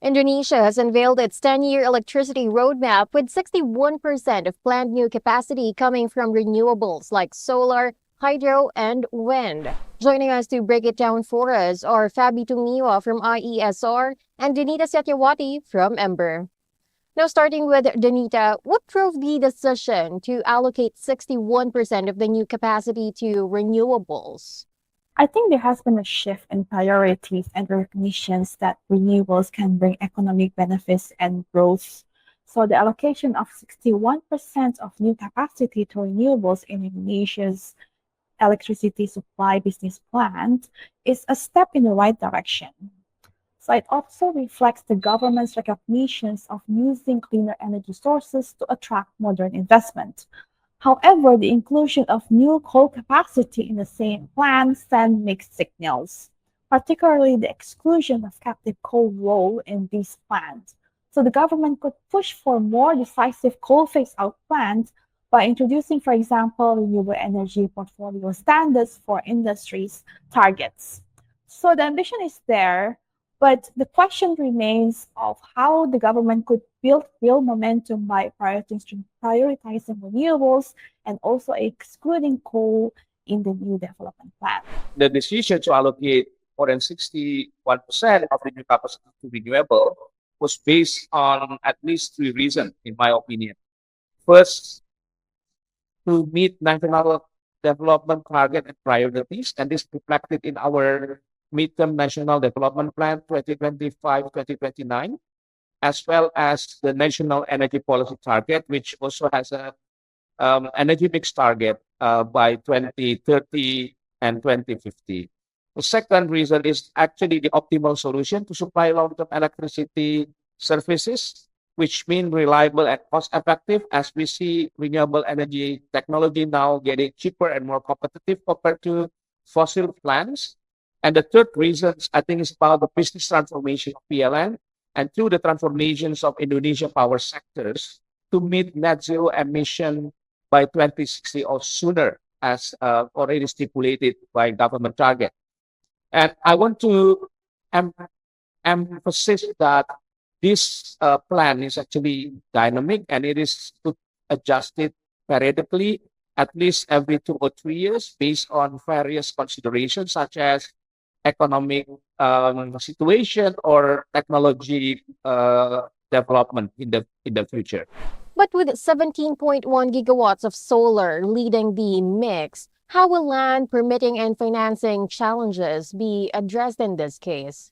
Indonesia has unveiled its 10-year electricity roadmap with 61% of planned new capacity coming from renewables like solar, hydro, and wind. Joining us to break it down for us are Fabi Tumiwa from IESR and Danita Satyawati from Ember. Now, starting with Danita, what drove the decision to allocate 61% of the new capacity to renewables? I think there has been a shift in priorities and recognitions that renewables can bring economic benefits and growth. So the allocation of 61% of new capacity to renewables in Indonesia's electricity supply business plan is a step in the right direction. So it also reflects the government's recognitions of using cleaner energy sources to attract modern investment. However, the inclusion of new coal capacity in the same plan sends mixed signals, particularly the exclusion of captive coal role in these plans. So the government could push for more decisive coal phase-out plans by introducing, for example, renewable energy portfolio standards for industries' targets. So the ambition is there, but the question remains of how the government could build real momentum by prioritizing renewables and also excluding coal in the new development plan. The decision to allocate more than 61% of the new capacity to renewable was based on at least three reasons, in my opinion. First, to meet national development target and priorities, and this reflected in our midterm national development plan 2025-2029, as well as the national energy policy target, which also has a energy mix target by 2030 and 2050. The second reason is actually the optimal solution to supply long-term electricity services, which mean reliable and cost-effective, as we see renewable energy technology now getting cheaper and more competitive compared to fossil plants. And the third reason, I think, is about the business transformation of PLN and through the transformations of Indonesia power sectors to meet net zero emission by 2060 or sooner, as already stipulated by government target. And I want to emphasize that this plan is actually dynamic and it is adjusted periodically, at least every 2 or 3 years, based on various considerations such as economic situation or technology development in the future. But with 17.1 gigawatts of solar leading the mix, how will land permitting and financing challenges be addressed in this case?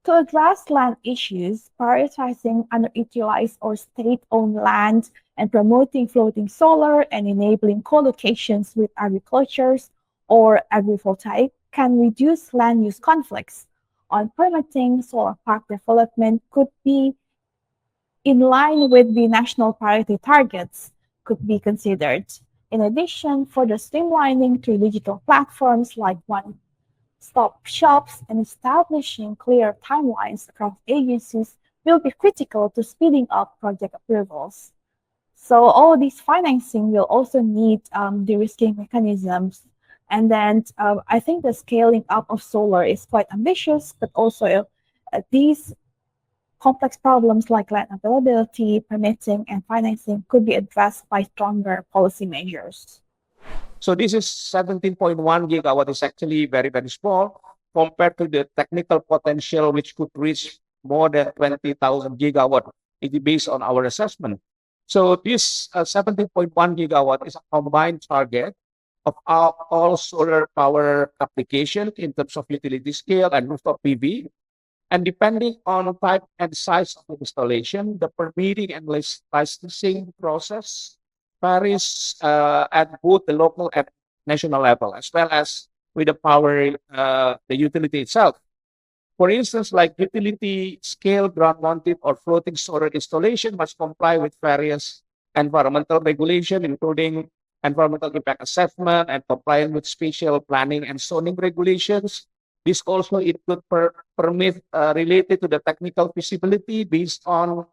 To address land issues, prioritizing underutilized or state-owned land and promoting floating solar and enabling co-locations with agricultures or agrivoltaic can reduce land use conflicts. On permitting, solar park development could be in line with the national priority targets could be considered. In addition, further streamlining through digital platforms like one-stop shops and establishing clear timelines across agencies will be critical to speeding up project approvals. So all this financing will also need de-risking mechanisms. And then I think the scaling up of solar is quite ambitious, but also these complex problems like land availability, permitting, and financing could be addressed by stronger policy measures. So this is 17.1 gigawatt is actually very, very small compared to the technical potential, which could reach more than 20,000 gigawatt. It is based on our assessment. So this 17.1 gigawatt is a combined target of all solar power application in terms of utility scale and rooftop PV. And depending on type and size of the installation, the permitting and licensing process varies at both the local and national level, as well as with the power, the utility itself. For instance, like utility scale ground-mounted or floating solar installation must comply with various environmental regulation, including environmental impact assessment and compliance with spatial planning and zoning regulations. This also include permit related to the technical feasibility based on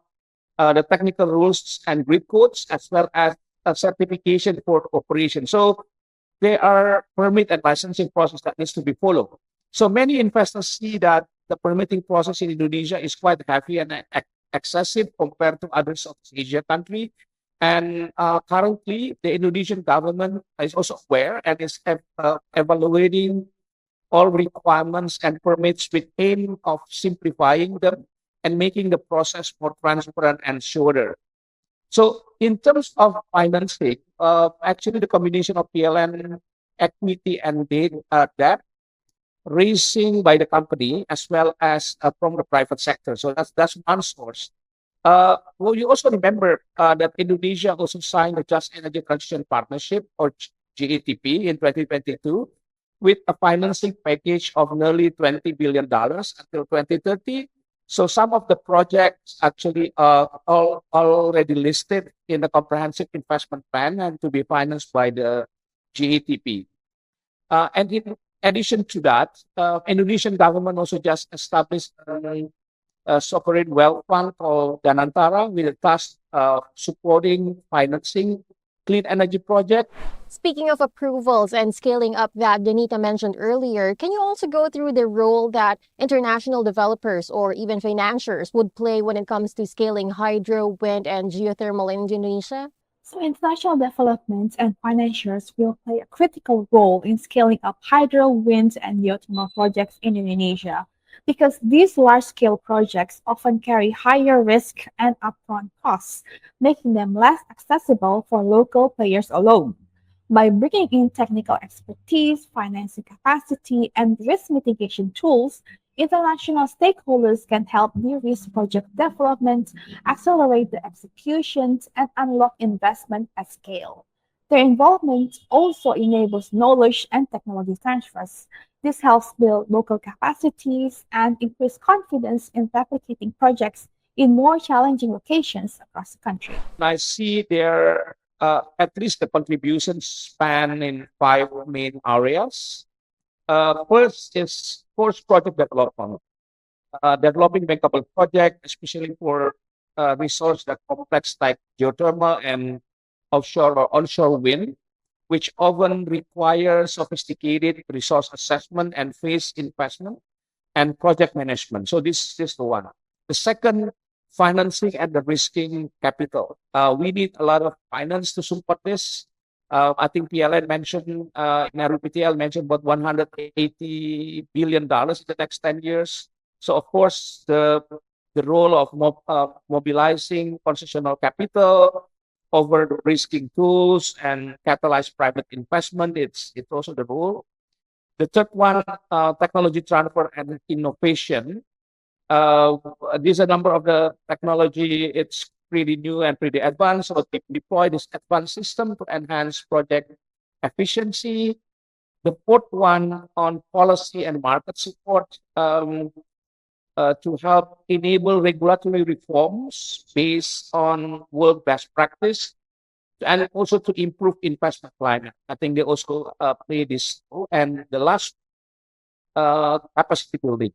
the technical rules and grid codes, as well as a certification for operation. So there are permit and licensing process that needs to be followed. So many investors see that the permitting process in Indonesia is quite heavy and excessive compared to other Southeast Asia country. And currently, the Indonesian government is also aware and is evaluating all requirements and permits with aim of simplifying them and making the process more transparent and shorter. So in terms of financing, actually the combination of PLN equity and debt raising by the company as well as from the private sector. So that's one source. Well, you also remember that Indonesia also signed the Just Energy Transition Partnership or GETP in 2022 with a financing package of nearly $20 billion until 2030. So some of the projects actually are already listed in the comprehensive investment plan and to be financed by the GETP. And in addition to that, Indonesian government also just established a sovereign wealth fund called Danantara with a task supporting financing clean energy project. Speaking of approvals and scaling up that Danita mentioned earlier, can you also go through the role that international developers or even financiers would play when it comes to scaling hydro, wind, and geothermal in Indonesia? So international development and financiers will play a critical role in scaling up hydro, wind, and geothermal projects in Indonesia because these large-scale projects often carry higher risk and upfront costs, making them less accessible for local players alone. By bringing in technical expertise, financing capacity, and risk mitigation tools, international stakeholders can help de-risk project development, accelerate the executions, and unlock investment at scale. Their involvement also enables knowledge and technology transfers. This helps build local capacities and increase confidence in replicating projects in more challenging locations across the country. I see there at least the contributions span in five main areas. First is force project development, developing bankable project, especially for resource that complex like geothermal and offshore or onshore wind, which often require sophisticated resource assessment and phase investment and project management. So this is the one. The second, financing and the risking capital. We need a lot of finance to support this. I think PLN mentioned, in RPTL mentioned about $180 billion in the next 10 years. So of course, the role of mobilizing concessional capital over the risking tools and catalyze private investment, it's also the role. The third one, technology transfer and innovation. These are a number of the technology. It's pretty new and pretty advanced. So they deploy this advanced system to enhance project efficiency. The fourth one on policy and market support to help enable regulatory reforms based on world best practice and also to improve investment climate. I think they also play this role. And the last, capacity building.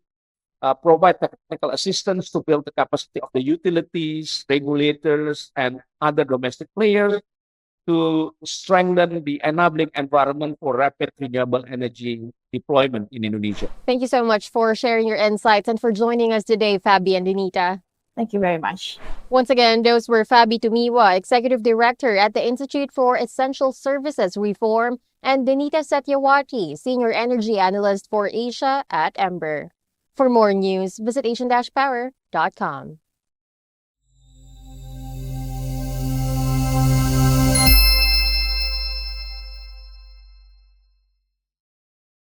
Provide technical assistance to build the capacity of the utilities, regulators, and other domestic players to strengthen the enabling environment for rapid renewable energy deployment in Indonesia. Thank you so much for sharing your insights and for joining us today, Fabi and Danita. Thank you very much. Once again, those were Fabi Tumiwa, Executive Director at the Institute for Essential Services Reform, and Danita Satyawati, Senior Energy Analyst for Asia at Ember. For more news, visit asian-power.com.